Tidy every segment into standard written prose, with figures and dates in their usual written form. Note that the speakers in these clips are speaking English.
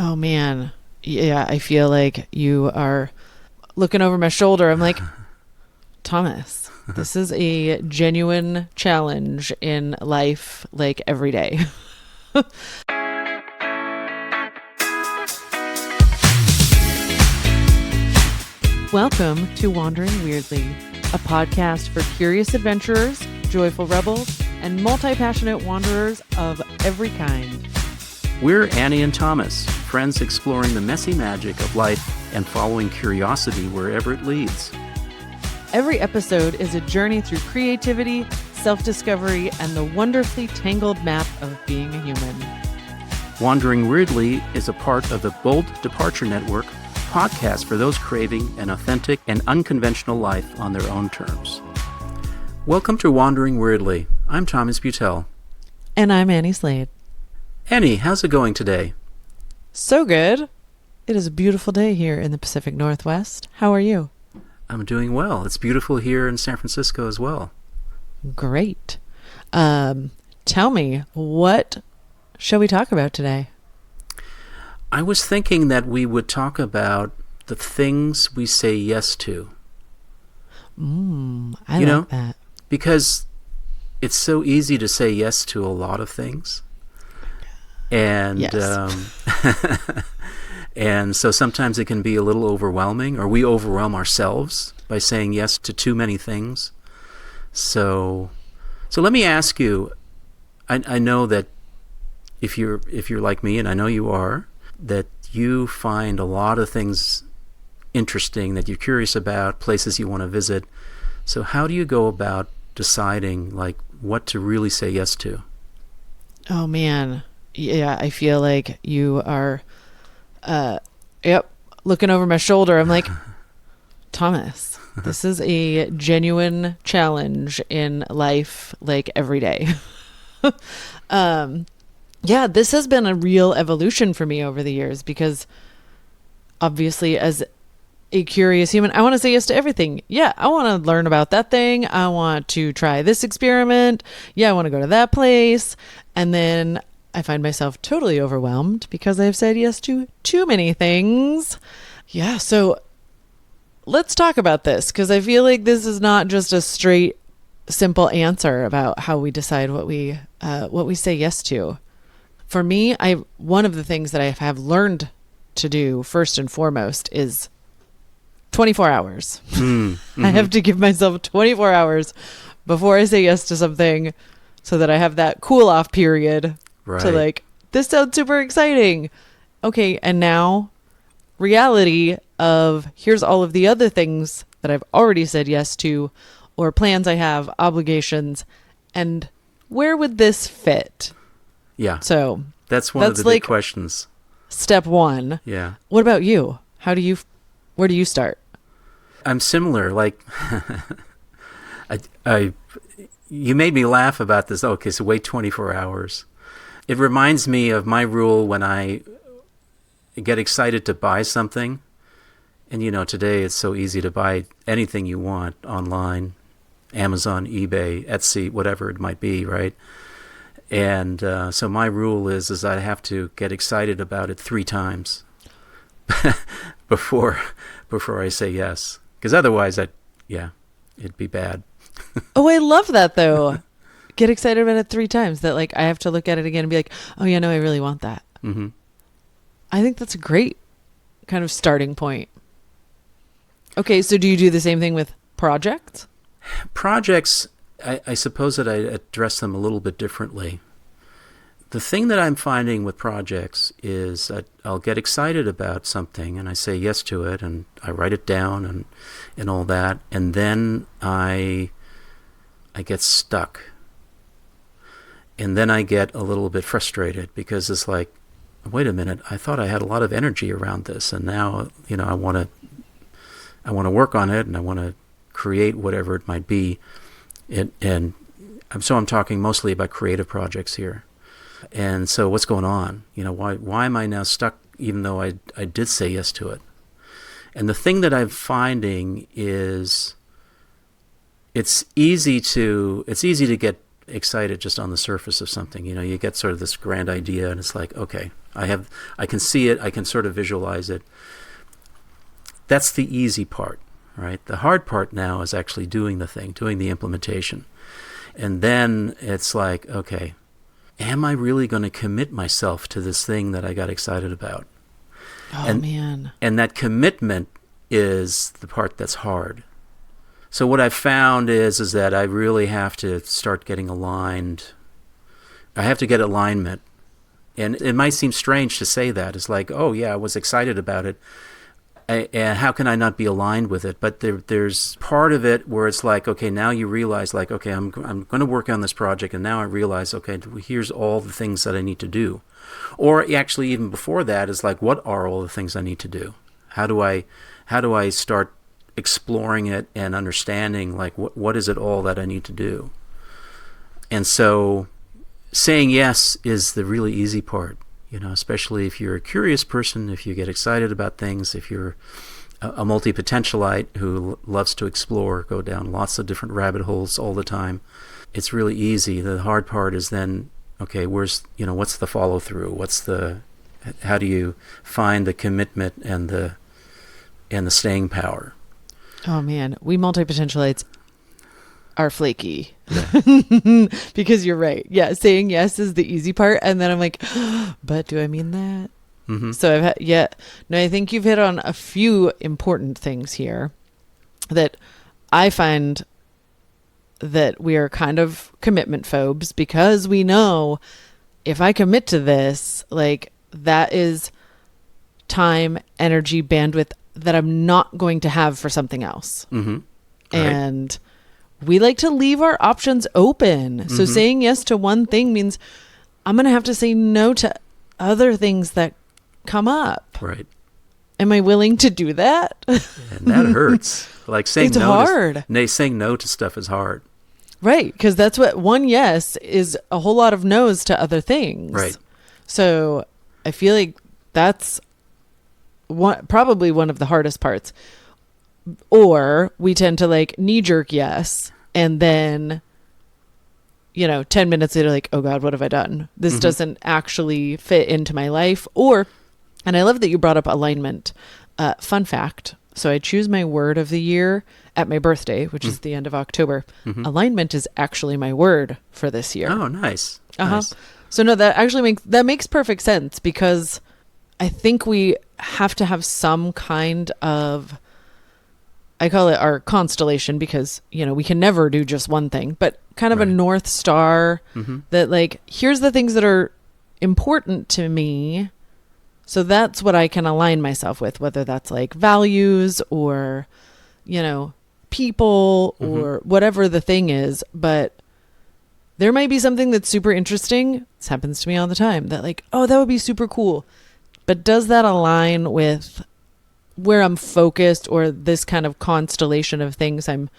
Oh man. Yeah, I feel like you are looking over my shoulder. I'm like, Thomas, this is a genuine challenge in life, like every day. Welcome to Wandering Weirdly, a podcast for curious adventurers, joyful rebels, and multi-passionate wanderers of every kind. We're Annie and Thomas, friends exploring the messy magic of life and following curiosity wherever it leads. Every episode is a journey through creativity, self-discovery, and the wonderfully tangled map of being a human. Wandering Weirdly is a part of the Bold Departure Network, podcast for those craving an authentic and unconventional life on their own terms. Welcome to Wandering Weirdly. I'm Thomas Butel. And I'm Annie Slade. Annie, how's it going today? So good. It is a beautiful day here in the Pacific Northwest. How are you? I'm doing well. It's beautiful here in San Francisco as well. Great. Tell me, what shall we talk about today? I was thinking that we would talk about the things we say yes to. I like that. Because it's so easy to say yes to a lot of things. And yes. And so sometimes it can be a little overwhelming, or we overwhelm ourselves by saying yes to too many things. So let me ask you, I know that if you're like me, and I know you are, that you find a lot of things interesting, that you're curious about, places you want to visit. So how do you go about deciding like what to really say yes to? Oh man. Yeah, I feel like you are looking over my shoulder. I'm like, Thomas, this is a genuine challenge in life, like every day. Yeah, this has been a real evolution for me over the years because obviously as a curious human, I want to say yes to everything. Yeah, I want to learn about that thing. I want to try this experiment. Yeah, I want to go to that place. And then I find myself totally overwhelmed because I've said yes to too many things. Yeah, so let's talk about this because I feel like this is not just a straight, simple answer about how we decide what we say yes to. For me, one of the things that I have learned to do first and foremost is 24 hours. I have to give myself 24 hours before I say yes to something so that I have that cool off period. Right. To like, this sounds super exciting. Okay, and now reality of here's all of the other things that I've already said yes to, or plans I have, obligations, and where would this fit? Yeah. So that's one of the big questions. Step one. Yeah. What about you? Where do you start? I'm similar. Like, you made me laugh about this. Okay, so wait 24 hours. It reminds me of my rule when I get excited to buy something. And, today it's so easy to buy anything you want online, Amazon, eBay, Etsy, whatever it might be, right? And so my rule is I have to get excited about it 3 times before I say yes. Because otherwise, it'd be bad. Oh, I love that, though. Get excited about it 3 times. That like I have to look at it again and be like, oh yeah, no, I really want that. Mm-hmm. I think that's a great kind of starting point. Okay, so do you do the same thing with projects? Projects, I suppose that I address them a little bit differently. The thing that I'm finding with projects is that I'll get excited about something and I say yes to it and I write it down and all that, and then I get stuck. And then I get a little bit frustrated because it's like, wait a minute, I thought I had a lot of energy around this, and now, I want to work on it and I want to create whatever it might be. And so I'm talking mostly about creative projects here. And so what's going on? Why am I now stuck even though I did say yes to it? And the thing that I'm finding is it's easy to get excited just on the surface of something. You get sort of this grand idea, and it's like, okay, I can see it, I can sort of visualize it. That's the easy part, right? The hard part now is actually doing the thing, doing the implementation. And then it's like, okay, am I really going to commit myself to this thing that I got excited about? Oh, man. And that commitment is the part that's hard. So what I've found is that I really have to start getting aligned. I have to get alignment. And it might seem strange to say that. It's like, oh, yeah, I was excited about it. And how can I not be aligned with it? But there's part of it where it's like, okay, now you realize, like, okay, I'm going to work on this project, and now I realize, okay, here's all the things that I need to do. Or actually, even before that, is like, what are all the things I need to do? How do I start exploring it and understanding, like, what is it all that I need to do? And so saying yes is the really easy part. Especially if you're a curious person, if you get excited about things, if you're a multi-potentialite who loves to explore, go down lots of different rabbit holes all the time, it's really easy. The hard part is then, okay, what's the follow through? How do you find the commitment and the staying power? Oh, man. We multi-potentialites are flaky. Yeah. Because you're right. Yeah, saying yes is the easy part, and then I'm like, but do I mean that? Mm-hmm. So I think you've hit on a few important things here that I find that we are kind of commitment phobes, because we know if I commit to this, like, that is time, energy, bandwidth that I'm not going to have for something else. Mm-hmm. And we like to leave our options open. So saying yes to one thing means I'm going to have to say no to other things that come up. Right. Am I willing to do that? And that hurts. Like saying it's no. Hard. Saying no to stuff is hard. Right. Because that's what one yes is, a whole lot of no's to other things. Right. So I feel like that's probably one of the hardest parts. Or we tend to like knee jerk yes, and then 10 minutes later, like, oh God, what have I done? This doesn't actually fit into my life. And I love that you brought up alignment. Fun fact. So I choose my word of the year at my birthday, which is the end of October. Alignment is actually my word for this year. Oh, nice. Nice. So no, that actually makes perfect sense, because I think we have to have some kind of, I call it our constellation, because, we can never do just one thing, but kind of a North Star that, like, here's the things that are important to me. So that's what I can align myself with, whether that's like values or, people or whatever the thing is. But there might be something that's super interesting. This happens to me all the time, that like, oh, that would be super cool. But does that align with where I'm focused, or this kind of constellation of things I'm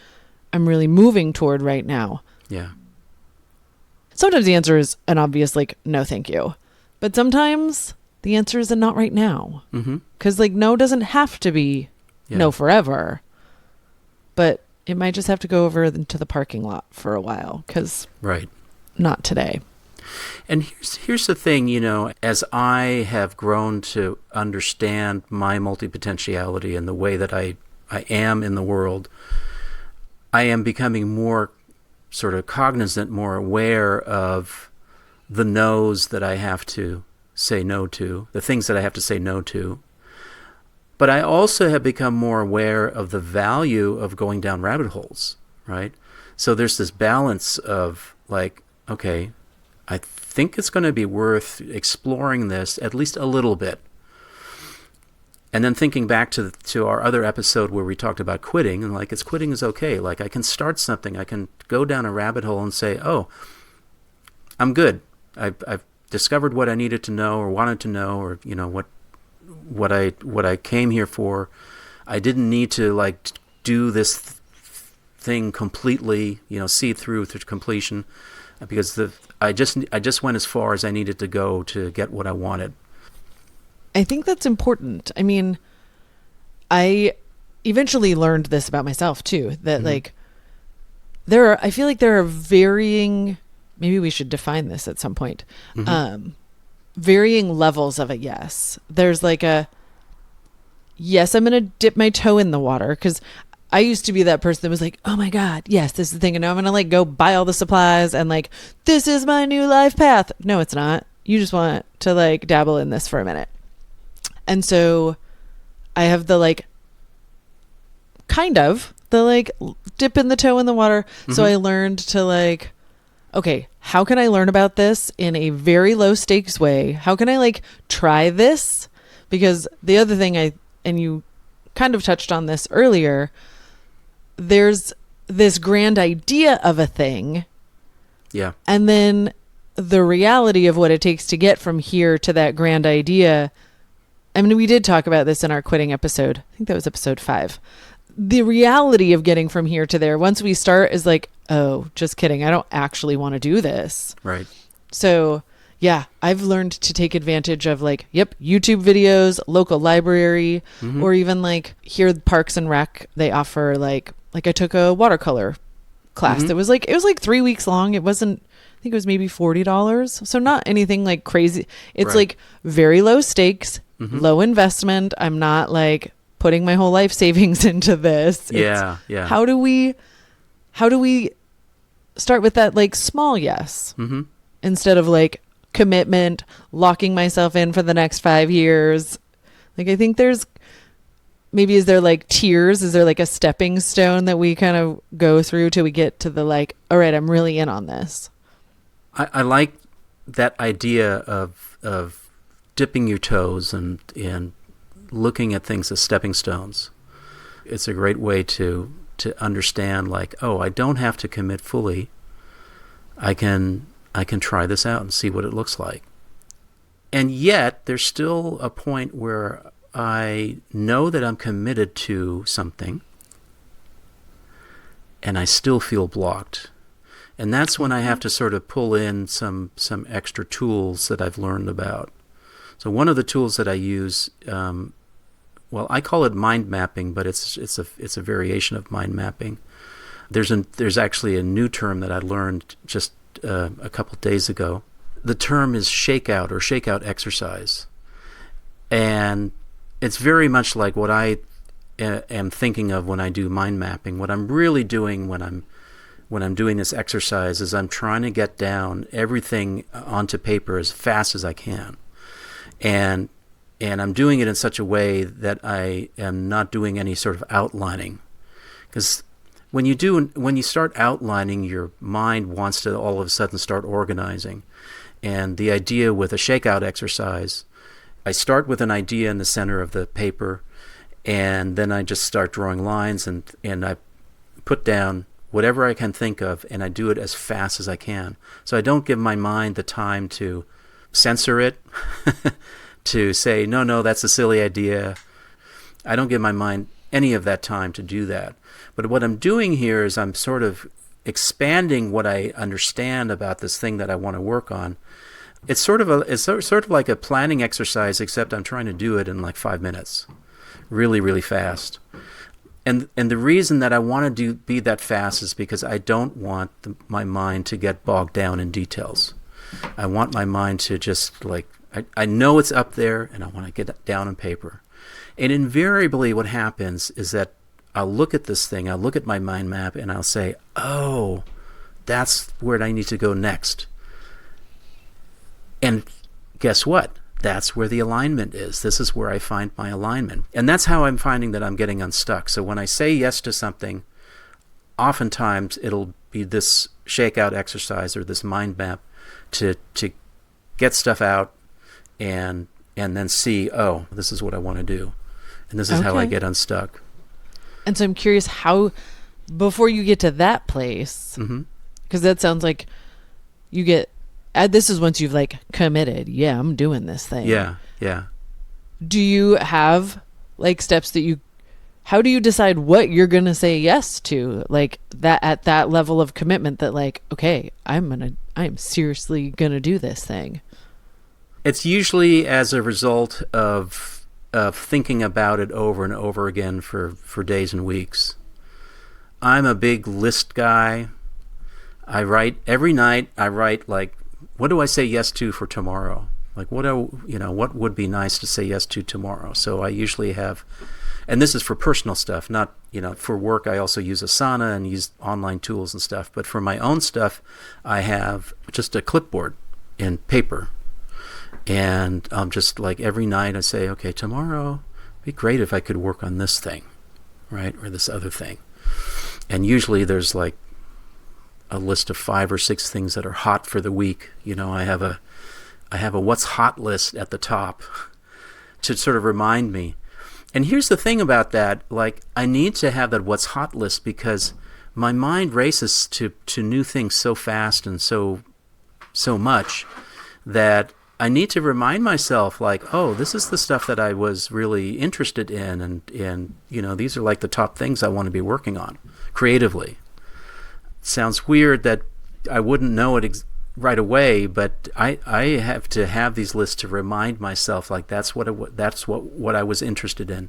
really moving toward right now? Yeah. Sometimes the answer is an obvious, like, no, thank you. But sometimes the answer is a not right now. Because like, no doesn't have to be no forever, but it might just have to go over into the parking lot for a while, because not today. And here's the thing, as I have grown to understand my multipotentiality and the way that I am in the world, I am becoming more sort of cognizant, more aware of the no's that I have to say no to, the things that I have to say no to. But I also have become more aware of the value of going down rabbit holes, right? So there's this balance of like, okay, I think it's going to be worth exploring this at least a little bit. And then thinking back to our other episode where we talked about quitting, and like, quitting is okay. Like, I can start something, I can go down a rabbit hole and say, oh, I'm good. I've discovered what I needed to know or wanted to know, or what I came here for. I didn't need to like do this thing completely, see it through to completion, because I just went as far as I needed to go to get what I wanted. I think that's important. I mean, I eventually learned this about myself too, that like I feel like there are varying maybe we should define this at some point. Mm-hmm. Varying levels of a yes. There's like a yes, I'm going to dip my toe in the water, because I used to be that person that was like, oh my God, yes, this is the thing. And now I'm going to like go buy all the supplies and like, this is my new life path. No, it's not. You just want to like dabble in this for a minute. And so I have the like, kind of the like dip in the toe in the water. Mm-hmm. So I learned to like, okay, how can I learn about this in a very low stakes way? How can I like try this? Because the other thing and you kind of touched on this earlier, there's this grand idea of a thing. Yeah. And then the reality of what it takes to get from here to that grand idea. I mean, we did talk about this in our quitting episode. I think that was episode 5. The reality of getting from here to there, once we start, is like, oh, just kidding. I don't actually want to do this. Right. So yeah, I've learned to take advantage of like, YouTube videos, local library, or even like here at Parks and Rec, they offer like I took a watercolor class. It was like 3 weeks long. It wasn't, I think it was maybe $40. So not anything like crazy. It's like very low stakes, low investment. I'm not like putting my whole life savings into this. Yeah. How do we start with that like small yes instead of like commitment, locking myself in for the next 5 years? Like, I think is there like tiers? Is there like a stepping stone that we kind of go through till we get to the like, all right, I'm really in on this? I like that idea of dipping your toes and looking at things as stepping stones. It's a great way to understand like, oh, I don't have to commit fully. I can try this out and see what it looks like. And yet there's still a point where I know that I'm committed to something and I still feel blocked. And that's when I have to sort of pull in some extra tools that I've learned about. So one of the tools that I use, well, I call it mind mapping, but it's a variation of mind mapping. There's actually a new term that I learned just a couple days ago. The term is shakeout or shakeout exercise, and it's very much like what I am thinking of when I do mind mapping. What I'm really doing when I'm doing this exercise is I'm trying to get down everything onto paper as fast as I can, and I'm doing it in such a way that I am not doing any sort of outlining, because when you start outlining, your mind wants to all of a sudden start organizing. And the idea with a shakeout exercise, I start with an idea in the center of the paper, and then I just start drawing lines, and I put down whatever I can think of, and I do it as fast as I can. So I don't give my mind the time to censor it, to say, no, that's a silly idea. I don't give my mind any of that time to do that. But what I'm doing here is I'm sort of expanding what I understand about this thing that I want to work on. It's sort of like a planning exercise, except I'm trying to do it in like 5 minutes, really, really fast. And the reason that I want to be that fast is because I don't want my mind to get bogged down in details. I want my mind to just like, I know it's up there, and I want to get it down on paper. And invariably what happens is that I'll look at this thing, I'll look at my mind map, and I'll say, oh, that's where I need to go next. And guess what? That's where the alignment is. This is where I find my alignment. And that's how I'm finding that I'm getting unstuck. So when I say yes to something, oftentimes it'll be this shakeout exercise or this mind map to get stuff out and then see, oh, this is what I want to do. And this is how I get unstuck. And so I'm curious how, before you get to that place, because that sounds like you get, this is once you've like committed. Yeah, I'm doing this thing. Yeah. Do you have like steps that how do you decide what you're going to say yes to? Like that at that level of commitment that like, okay, I'm seriously going to do this thing. It's usually as a result of thinking about it over and over again for days and weeks. I'm a big list guy. I write every night. I write like, what do I say yes to for tomorrow? Like what would be nice to say yes to tomorrow? So I usually have, and this is for personal stuff, not, for work. I also use Asana and use online tools and stuff. But for my own stuff, I have just a clipboard in paper. And just like every night I say, okay, tomorrow, it'd be great if I could work on this thing, right? Or this other thing. And usually there's like a list of 5 or 6 things that are hot for the week. I have a what's hot list at the top to sort of remind me. And here's the thing about that, like I need to have that what's hot list because my mind races to new things so fast and so much that I need to remind myself, like, oh, this is the stuff that I was really interested in, and these are like the top things I want to be working on creatively. Sounds weird that I wouldn't know it right away, but I have to have these lists to remind myself, like that's what I was interested in,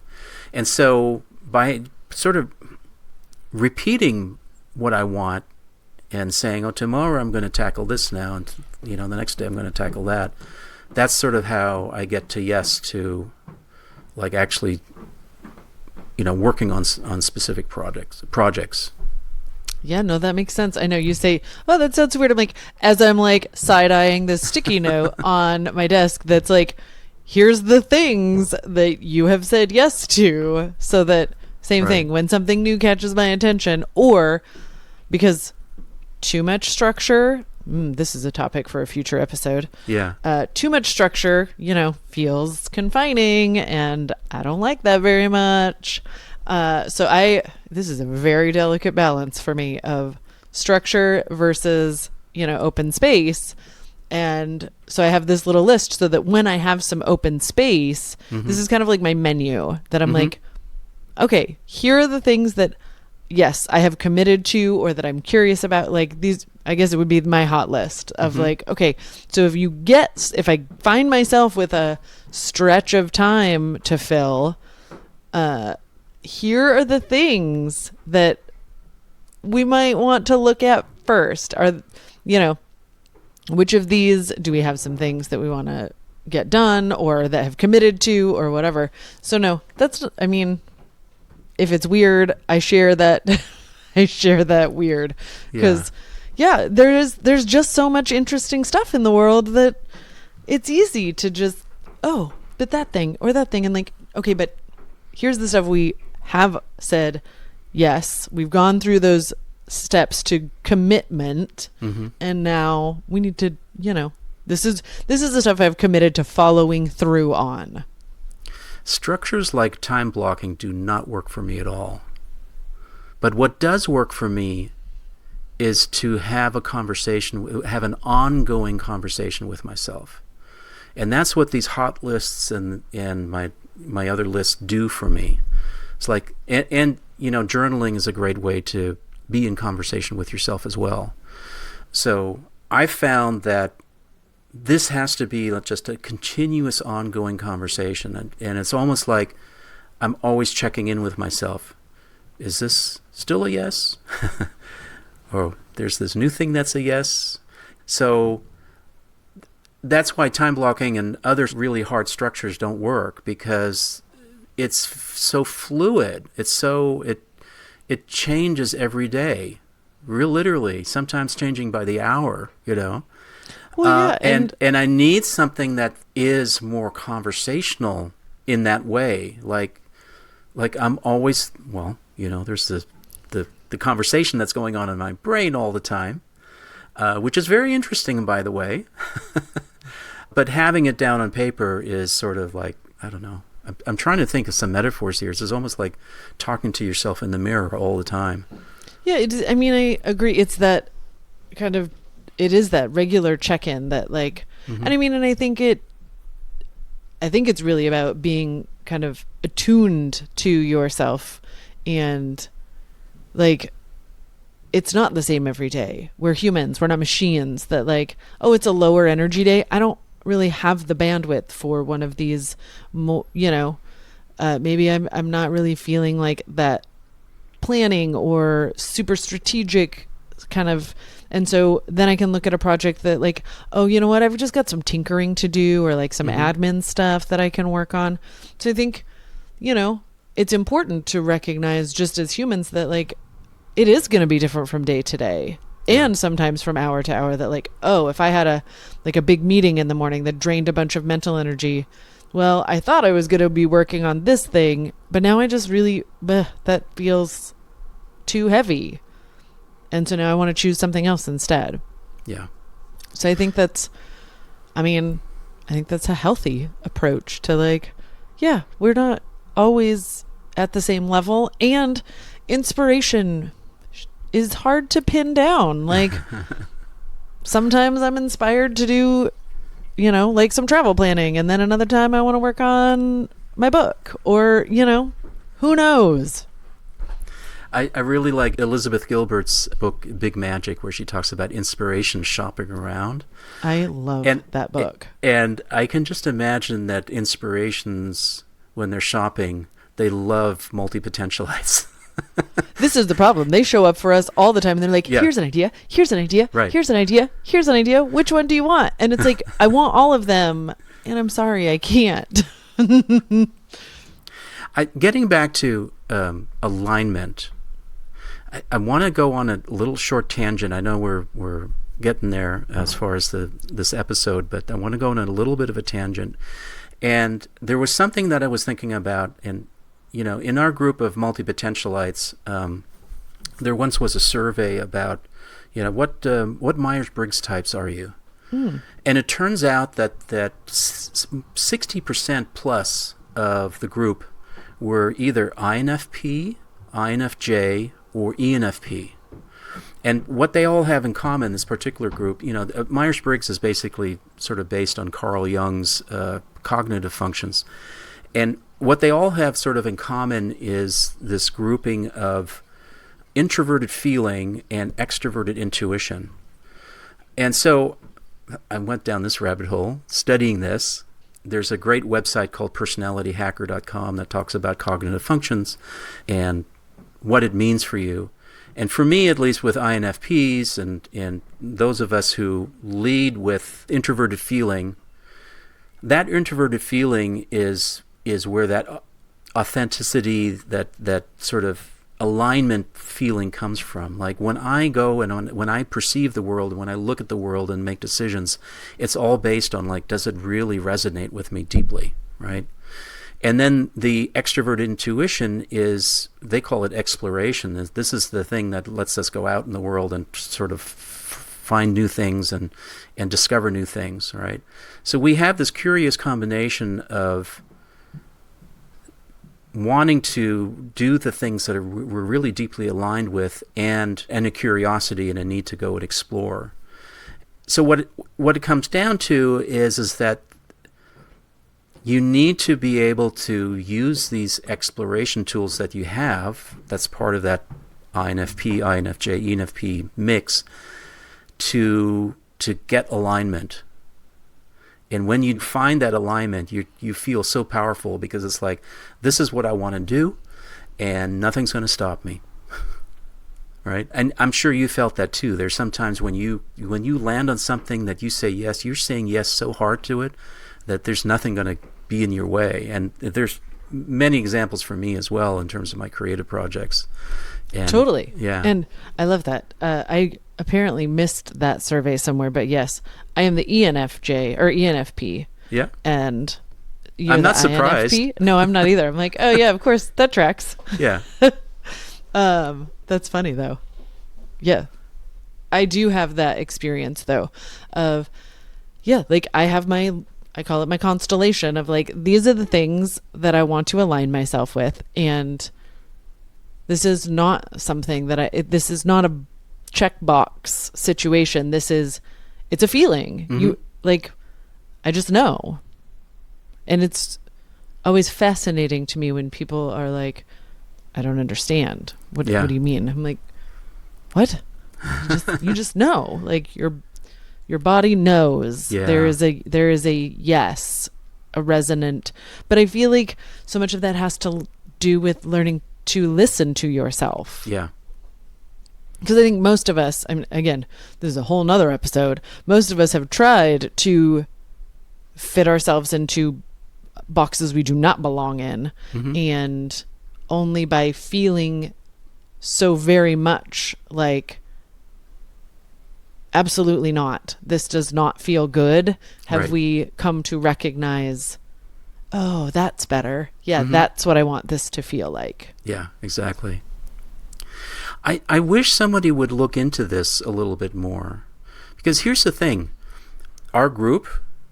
and so by sort of repeating what I want and saying, oh, tomorrow I'm going to tackle this now, and the next day I'm going to tackle that. That's sort of how I get to yes to, like, actually, working on specific projects. Yeah, no, that makes sense. I know you say, oh, that sounds weird. I'm like, as I'm like side-eyeing this sticky note on my desk that's like, here's the things that you have said yes to, so that same thing, when something new catches my attention, or because too much structure, this is a topic for a future episode. Yeah. Too much structure, feels confining, and I don't like that very much. This is a very delicate balance for me of structure versus, open space. And so I have this little list so that when I have some open space, this is kind of like my menu that I'm like, okay, here are the things that, yes, I have committed to or that I'm curious about. Like these, I guess it would be my hot list of like, okay, so if I find myself with a stretch of time to fill, here are the things that we might want to look at first. Which of these do we have some things that we want to get done or that have committed to or whatever. So no, if it's weird, I share that. I share that weird because there's just so much interesting stuff in the world that it's easy to just, but that thing or that thing. And like, okay, but here's the stuff we have said. Yes, we've gone through those steps to commitment, and now we need to, this is the stuff I've committed to following through on. Structures like time blocking do not work for me at all. But what does work for me is to have an ongoing conversation with myself. And that's what these hot lists and my other lists do for me. It's like, and journaling is a great way to be in conversation with yourself as well. So I found that this has to be just a continuous ongoing conversation. And it's almost like I'm always checking in with myself. Is this still a yes? Or there's this new thing that's a yes. So that's why time blocking and other really hard structures don't work, because it's so fluid. It changes every day, real literally, sometimes changing by the hour, Well, yeah, and I need something that is more conversational in that way. Like I'm always, there's the conversation that's going on in my brain all the time, which is very interesting, by the way. But having it down on paper is sort of like, I don't know. I'm trying to think of some metaphors here. It's almost like talking to yourself in the mirror all the time. Yeah, I agree. It's that kind of, it is that regular check-in that like, and I think it's really about being kind of attuned to yourself, and like, it's not the same every day. We're humans. We're not machines that like, it's a lower energy day. I don't really have the bandwidth for one of these, maybe I'm not really feeling like that planning or super strategic kind of, and so then I can look at a project that like, oh, you know what, I've just got some tinkering to do, or like some admin stuff that I can work on. So I think, you know, it's important to recognize just as humans that like it is going to be different from day to day, and sometimes from hour to hour, that like, oh, if I had a big meeting in the morning that drained a bunch of mental energy, well, I thought I was going to be working on this thing, but now I just really, that feels too heavy. And so now I want to choose something else instead. Yeah. So I think that's a healthy approach to like, yeah, we're not always at the same level, and inspiration is hard to pin down. Like sometimes I'm inspired to do, you know, like some travel planning, and then another time I want to work on my book, or, you know, who knows? I really like Elizabeth Gilbert's book, Big Magic, where she talks about inspiration shopping around. I love that book. And I can just imagine that inspirations, when they're shopping, they love multi-potentialites. This is the problem. They show up for us all the time, and they're like, here's an idea, here's an idea, right. Here's an idea, here's an idea. Which one do you want? And it's like, I want all of them, and I'm sorry, I can't. Getting back to alignment, I want to go on a little short tangent. I know we're getting there as far as this episode, but I want to go on a little bit of a tangent. And there was something that I was thinking about, and you know, in our group of multi-potentialites, there once was a survey about, you know, what Myers-Briggs types are you? And it turns out that 60% plus of the group were either INFP, INFJ, or ENFP. And what they all have in common, this particular group, you know, Myers-Briggs is basically sort of based on Carl Jung's cognitive functions. And what they all have sort of in common is this grouping of introverted feeling and extroverted intuition. And so I went down this rabbit hole studying this. There's a great website called personalityhacker.com that talks about cognitive functions and what it means for you. And for me, at least with INFPs and those of us who lead with introverted feeling, that introverted feeling is where that authenticity, that sort of alignment feeling comes from. Like when I go and when I perceive the world, when I look at the world and make decisions, it's all based on like, does it really resonate with me deeply, right? And then the extroverted intuition is, they call it exploration. This is the thing that lets us go out in the world and sort of find new things and discover new things, right? So we have this curious combination of wanting to do the things that we're really deeply aligned with, and a curiosity and a need to go and explore. So what it comes down to is that you need to be able to use these exploration tools that you have, that's part of that INFP, INFJ, ENFP mix, to get alignment. And when you find that alignment, you feel so powerful, because it's like, this is what I want to do, and nothing's going to stop me. Right? And I'm sure you felt that too. There's sometimes when you land on something that you say yes, you're saying yes so hard to it that there's nothing going to be in your way. And there's many examples for me as well in terms of my creative projects. And, totally. Yeah. And I love that. I apparently missed that survey somewhere, but yes, I am the ENFJ or ENFP. Yeah. And you're I'm the not surprised. INFP? No, I'm not either. I'm like, oh yeah, of course, that tracks. Yeah. That's funny though. Yeah. I do have that experience though of, yeah, like I call it my constellation of like, these are the things that I want to align myself with. And this is not something that this is not a checkbox situation. It's a feeling. Mm-hmm. You like, I just know. And it's always fascinating to me when people are like, I don't understand. What do you mean? I'm like, what? You just know. Like your body knows. Yeah. There is a yes, a resonant. But I feel like so much of that has to do with learning to listen to yourself. Yeah. because I think most of us, I mean, again, this is a whole nother episode. Most of us have tried to fit ourselves into boxes we do not belong in. Mm-hmm. And only by feeling so very much like, absolutely not, this does not feel good, have Right. we come to recognize, oh, that's better. Yeah, Mm-hmm. that's what I want this to feel like. Yeah, exactly. I wish somebody would look into this a little bit more. Because here's the thing. Our group,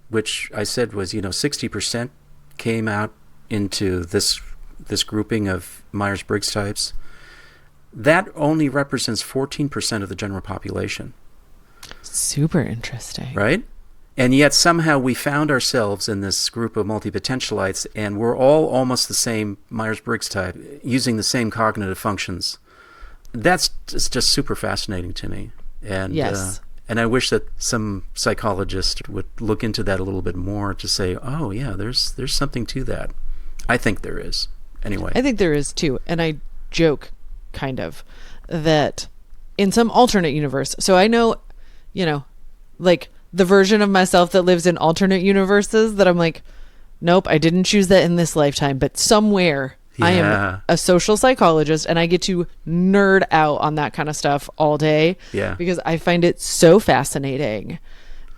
which I said was, 60% came out into this grouping of Myers-Briggs types, that only represents 14% of the general population. Super interesting. Right? And yet somehow we found ourselves in this group of multipotentialites, and we're all almost the same Myers-Briggs type, using the same cognitive functions. That's just super fascinating to me. And Yes. and I wish that some psychologist would look into that a little bit more to say, oh yeah, there's something to that. I think there is. Anyway. I think there is too. And I joke kind of that in some alternate universe. So I know, like the version of myself that lives in alternate universes that I'm like, nope, I didn't choose that in this lifetime, but somewhere I Yeah. am a social psychologist and I get to nerd out on that kind of stuff all day. Yeah. Because I find it so fascinating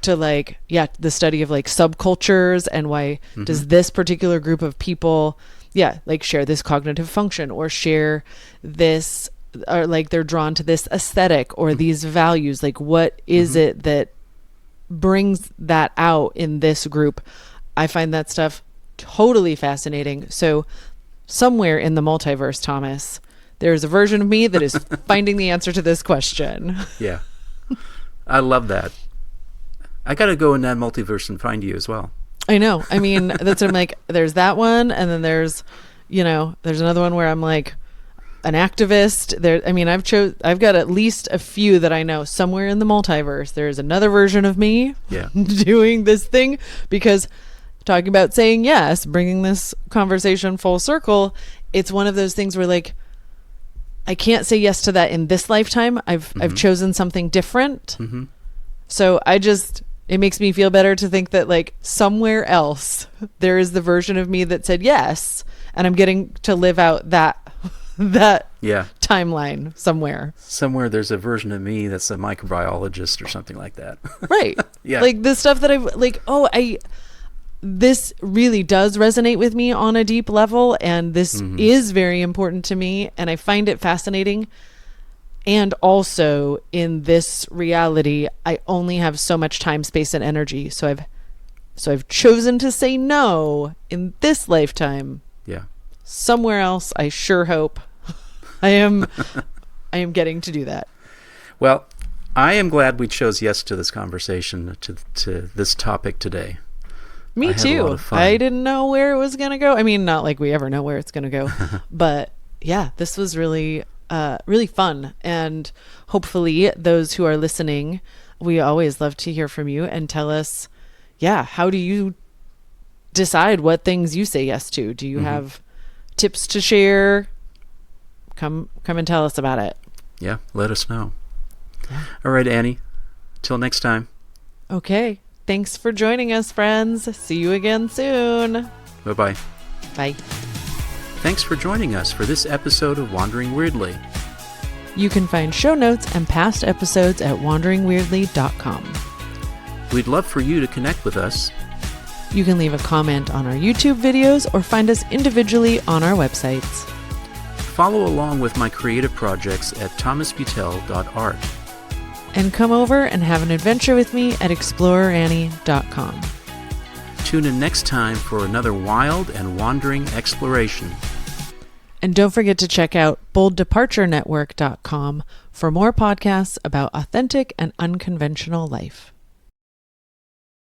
to the study of like subcultures and why does this particular group of people, share this cognitive function or share this, or like they're drawn to this aesthetic or these values. Like what is it that brings that out in this group? I find that stuff totally fascinating. So somewhere in the multiverse, Thomas, there's a version of me that is finding the answer to this question. Yeah. I love that. I got to go in that multiverse and find you as well. I know. I mean, that's what I'm like, there's that one. And then there's another one where I'm like an activist there. I mean, I've got at least a few that I know somewhere in the multiverse. There's another version of me doing this thing, because talking about saying yes, bringing this conversation full circle, it's one of those things where like, I can't say yes to that in this lifetime. I've chosen something different. Mm-hmm. So it makes me feel better to think that like somewhere else there is the version of me that said yes, and I'm getting to live out that timeline somewhere. Somewhere there's a version of me that's a microbiologist or something like that. Right. Yeah. Like the stuff that I've like, this really does resonate with me on a deep level, and this is very important to me, and I find it fascinating. And also in this reality, I only have so much time, space, and energy. So I've chosen to say no in this lifetime. Yeah. Somewhere else, I sure hope I am getting to do that. Well, I am glad we chose yes to this conversation, to this topic today. Me I had a too. lot of fun. I didn't know where it was going to go. I mean, not like we ever know where it's going to go, but yeah, this was really, really fun. And hopefully those who are listening, we always love to hear from you and tell us, how do you decide what things you say yes to? Do you have tips to share? Come and tell us about it. Yeah, let us know. Yeah. All right, Annie. Till next time. Okay. Thanks for joining us, friends. See you again soon. Bye-bye. Bye. Thanks for joining us for this episode of Wandering Weirdly. You can find show notes and past episodes at wanderingweirdly.com. We'd love for you to connect with us. You can leave a comment on our YouTube videos or find us individually on our websites. Follow along with my creative projects at thomasbutel.art. And come over and have an adventure with me at explorerannie.com. Tune in next time for another wild and wandering exploration. And don't forget to check out bolddeparturenetwork.com for more podcasts about authentic and unconventional life.